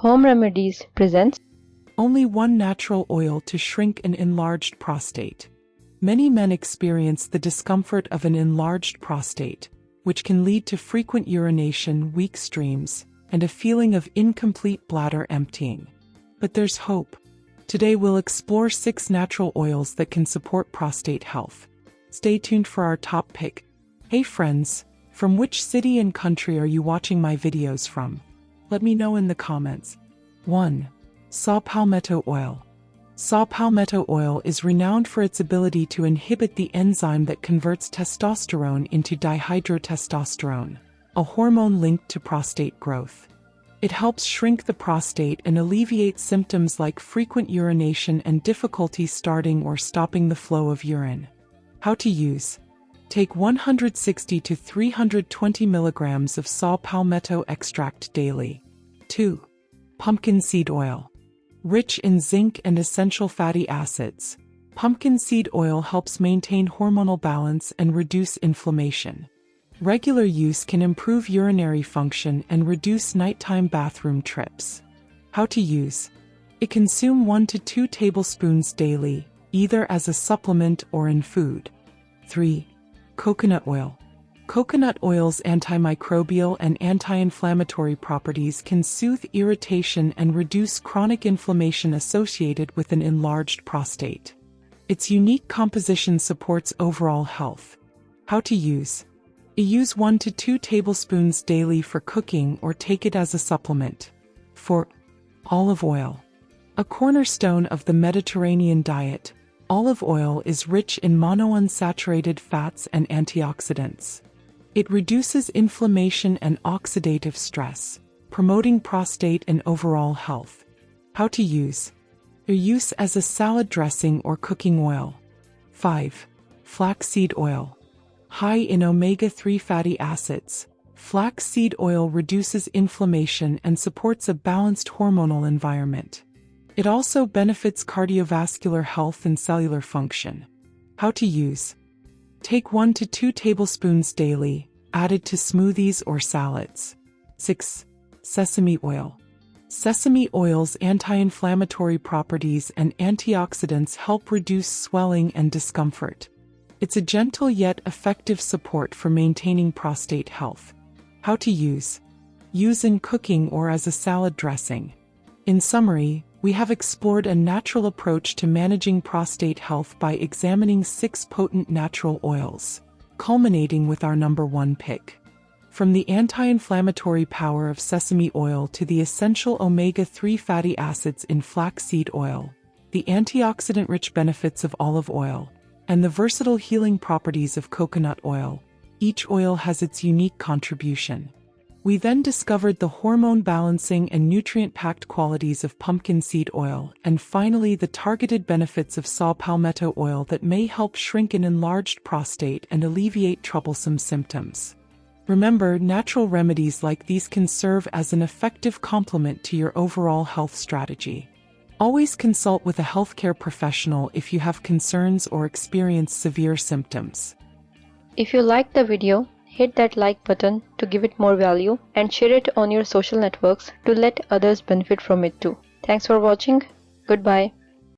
Home Remedies presents Only one natural oil to shrink an enlarged prostate. Many men experience the discomfort of an enlarged prostate, which can lead to frequent urination, weak streams, and a feeling of incomplete bladder emptying. But there's hope. Today we'll explore 6 natural oils that can support prostate health. Stay tuned for our top pick. Hey friends, from which city and country are you watching my videos from? Let me know in the comments. 1. Saw Palmetto oil. Saw Palmetto oil is renowned for its ability to inhibit the enzyme that converts testosterone into dihydrotestosterone, a hormone linked to prostate growth. It helps shrink the prostate and alleviate symptoms like frequent urination and difficulty starting or stopping the flow of urine. How to use. Take 160 to 320 milligrams of saw palmetto extract daily. 2. Pumpkin seed oil. Rich in zinc and essential fatty acids, pumpkin seed oil helps maintain hormonal balance and reduce inflammation. Regular use can improve urinary function and reduce nighttime bathroom trips. How to use. Consume 1 to 2 tablespoons daily, either as a supplement or in food. 3. Coconut oil. Coconut oil's antimicrobial and anti-inflammatory properties can soothe irritation and reduce chronic inflammation associated with an enlarged prostate. Its unique composition supports overall health. How to use. Use 1 to 2 tablespoons daily for cooking or take it as a supplement. 4. Olive oil. A cornerstone of the Mediterranean diet, olive oil is rich in monounsaturated fats and antioxidants. It reduces inflammation and oxidative stress, promoting prostate and overall health. How to use. Use as a salad dressing or cooking oil. 5. Flaxseed oil. High in omega-3 fatty acids, flaxseed oil reduces inflammation and supports a balanced hormonal environment. It also benefits cardiovascular health and cellular function. How to use. Take 1 to 2 tablespoons daily, added to smoothies or salads. 6. Sesame oil. Sesame oil's anti-inflammatory properties and antioxidants help reduce swelling and discomfort. It's a gentle yet effective support for maintaining prostate health. How to use. Use in cooking or as a salad dressing. In summary, we have explored a natural approach to managing prostate health by examining 6 potent natural oils, culminating with our number 1 pick. From the anti-inflammatory power of sesame oil to the essential omega-3 fatty acids in flaxseed oil, the antioxidant-rich benefits of olive oil, and the versatile healing properties of coconut oil, each oil has its unique contribution. We then discovered the hormone-balancing and nutrient-packed qualities of pumpkin seed oil, and finally the targeted benefits of saw palmetto oil that may help shrink an enlarged prostate and alleviate troublesome symptoms. Remember, natural remedies like these can serve as an effective complement to your overall health strategy. Always consult with a healthcare professional if you have concerns or experience severe symptoms. If you liked the video, hit that like button to give it more value and share it on your social networks to let others benefit from it too. Thanks for watching. Goodbye.